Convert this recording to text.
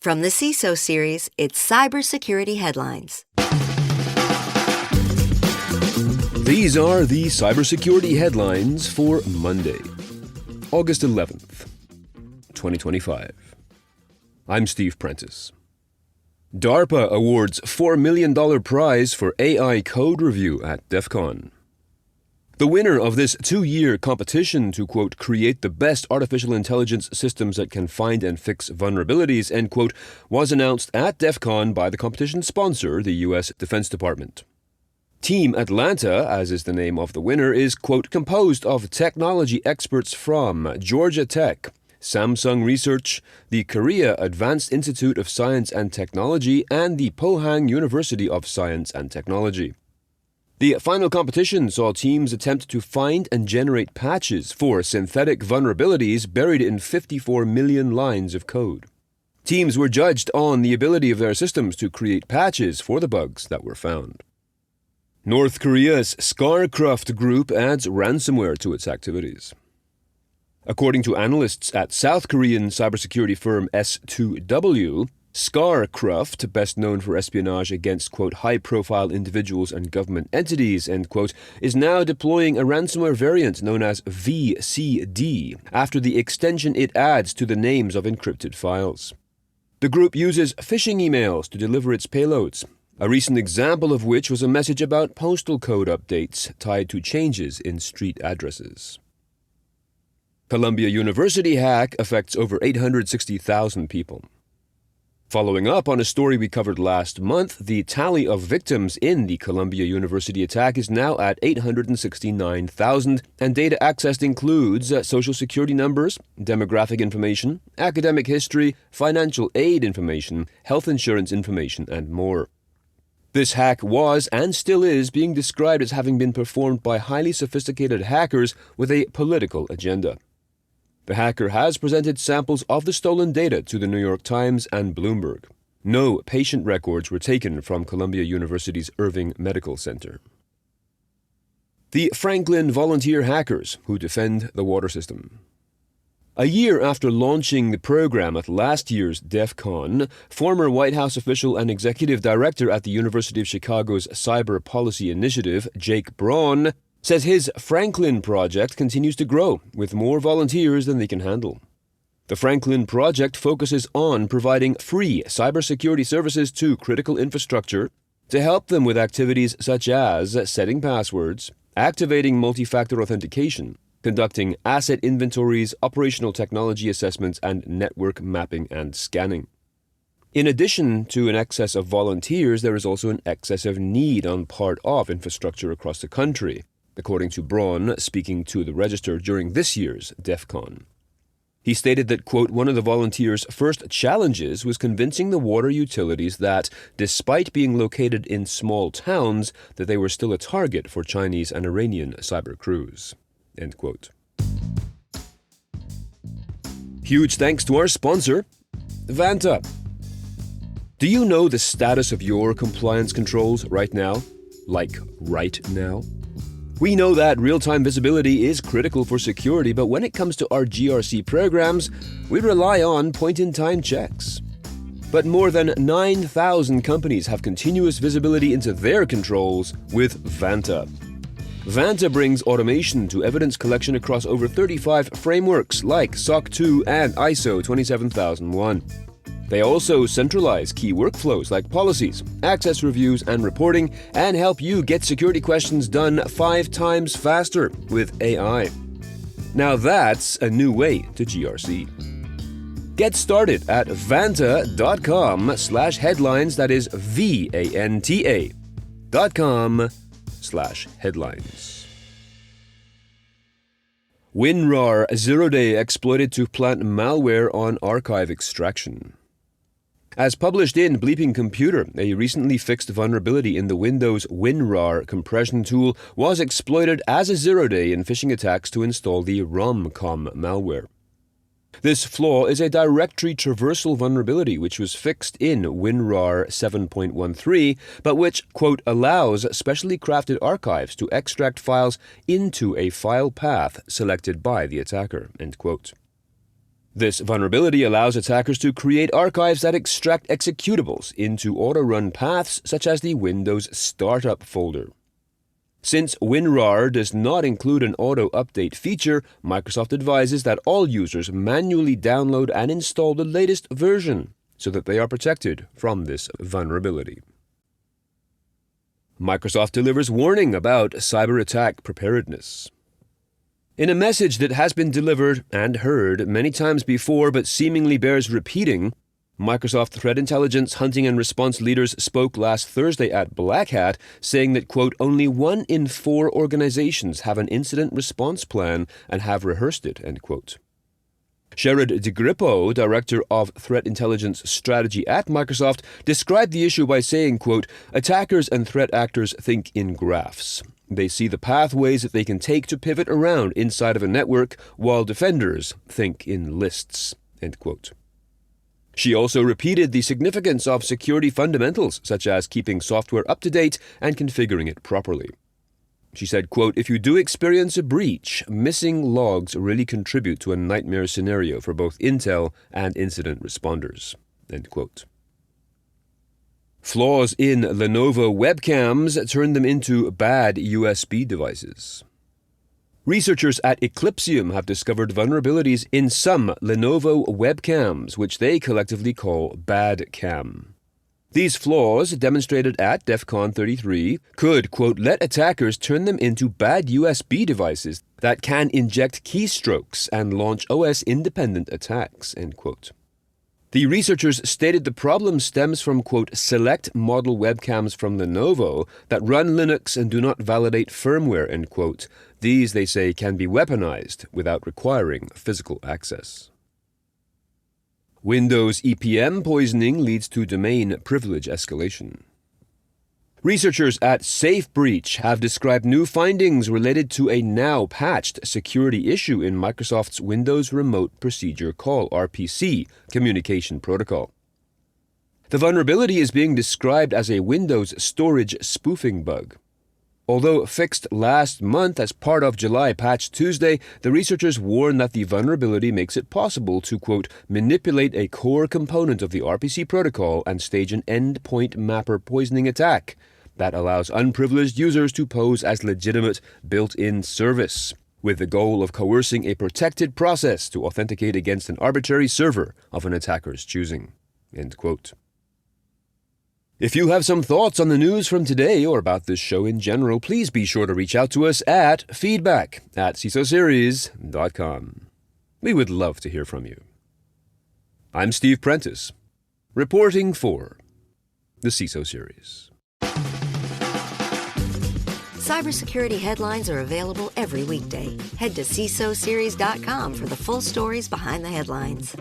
From the CISO series, it's Cybersecurity Headlines. These are the cybersecurity headlines for Monday, August 11th, 2025. I'm Steve Prentice. DARPA awards $4 million prize for AI code review at DEF CON. The winner of this 2-year competition to, quote, create the best artificial intelligence systems that can find and fix vulnerabilities, end quote, was announced at DEF CON by the competition sponsor, the U.S. Defense Department. Team Atlanta, as is the name of the winner, is, quote, composed of technology experts from Georgia Tech, Samsung Research, the Korea Advanced Institute of Science and Technology, and the Pohang University of Science and Technology. The final competition saw teams attempt to find and generate patches for synthetic vulnerabilities buried in 54 million lines of code. Teams were judged on the ability of their systems to create patches for the bugs that were found. North Korea's ScarCruft group adds ransomware to its activities. According to analysts at South Korean cybersecurity firm S2W, ScarCruft, best known for espionage against, quote, high-profile individuals and government entities, end quote, is now deploying a ransomware variant known as VCD after the extension it adds to the names of encrypted files. The group uses phishing emails to deliver its payloads, a recent example of which was a message about postal code updates tied to changes in street addresses. Columbia University hack affects over 860,000 people. Following up on a story we covered last month, the tally of victims in the Columbia University attack is now at 869,000, and data accessed includes social security numbers, demographic information, academic history, financial aid information, health insurance information, and more. This hack was, and still is, being described as having been performed by highly sophisticated hackers with a political agenda. The hacker has presented samples of the stolen data to the New York Times and Bloomberg. No patient records were taken from Columbia University's Irving Medical Center. The Franklin volunteer hackers who defend the water system. A year after launching the program at last year's DEF CON, former White House official and executive director at the University of Chicago's Cyber Policy Initiative, Jake Braun, says his Franklin project continues to grow, with more volunteers than they can handle. The Franklin project focuses on providing free cybersecurity services to critical infrastructure to help them with activities such as setting passwords, activating multi-factor authentication, conducting asset inventories, operational technology assessments, and network mapping and scanning. In addition to an excess of volunteers, there is also an excess of need on part of infrastructure across the country, according to Braun speaking to the Register during this year's DEF CON. He stated that, quote, one of the volunteers' first challenges was convincing the water utilities that, despite being located in small towns, that they were still a target for Chinese and Iranian cyber crews, end quote. Huge thanks to our sponsor, Vanta. Do you know the status of your compliance controls right now? Like right now? We know that real-time visibility is critical for security, but when it comes to our GRC programs, we rely on point-in-time checks. But more than 9,000 companies have continuous visibility into their controls with Vanta. Vanta brings automation to evidence collection across over 35 frameworks like SOC 2 and ISO 27001. They also centralize key workflows like policies, access reviews, and reporting, and help you get security questions done 5 times faster with AI. Now that's a new way to GRC. Get started at vanta.com/headlines, that is VANTA.com/headlines. WinRAR zero-day exploited to plant malware on archive extraction. As published in Bleeping Computer, a recently fixed vulnerability in the Windows WinRAR compression tool was exploited as a zero-day in phishing attacks to install the ROMcom malware. This flaw is a directory traversal vulnerability which was fixed in WinRAR 7.13, but which, quote, allows specially crafted archives to extract files into a file path selected by the attacker, end quote. This vulnerability allows attackers to create archives that extract executables into auto-run paths such as the Windows Startup folder. Since WinRAR does not include an auto-update feature, Microsoft advises that all users manually download and install the latest version so that they are protected from this vulnerability. Microsoft delivers warning about cyber attack preparedness. In a message that has been delivered and heard many times before but seemingly bears repeating, Microsoft Threat Intelligence hunting and response leaders spoke last Thursday at Black Hat, saying that, quote, only 1 in 4 organizations have an incident response plan and have rehearsed it, end quote. Sherrod DeGrippo, Director of Threat Intelligence Strategy at Microsoft, described the issue by saying, quote, attackers and threat actors think in graphs. They see the pathways that they can take to pivot around inside of a network, while defenders think in lists, end quote. She also repeated the significance of security fundamentals, such as keeping software up to date and configuring it properly. She said, quote, if you do experience a breach, missing logs really contribute to a nightmare scenario for both Intel and incident responders, end quote. Flaws in Lenovo webcams turn them into bad USB devices. Researchers at Eclipsium have discovered vulnerabilities in some Lenovo webcams, which they collectively call bad cam. These flaws, demonstrated at DEF CON 33, could, quote, let attackers turn them into bad USB devices that can inject keystrokes and launch OS-independent attacks, end quote. The researchers stated the problem stems from, quote, select model webcams from Lenovo that run Linux and do not validate firmware, end quote. These, they say, can be weaponized without requiring physical access. Windows EPM poisoning leads to domain privilege escalation. Researchers at SafeBreach have described new findings related to a now-patched security issue in Microsoft's Windows Remote Procedure Call, RPC, communication protocol. The vulnerability is being described as a Windows storage spoofing bug. Although fixed last month as part of July Patch Tuesday, the researchers warn that the vulnerability makes it possible to, quote, manipulate a core component of the RPC protocol and stage an endpoint mapper poisoning attack that allows unprivileged users to pose as legitimate built-in service, with the goal of coercing a protected process to authenticate against an arbitrary server of an attacker's choosing, end quote. If you have some thoughts on the news from today or about this show in general, please be sure to reach out to us at feedback@cisoseries.com. We would love to hear from you. I'm Steve Prentice, reporting for the CISO Series. Cybersecurity headlines are available every weekday. Head to CISOseries.com for the full stories behind the headlines.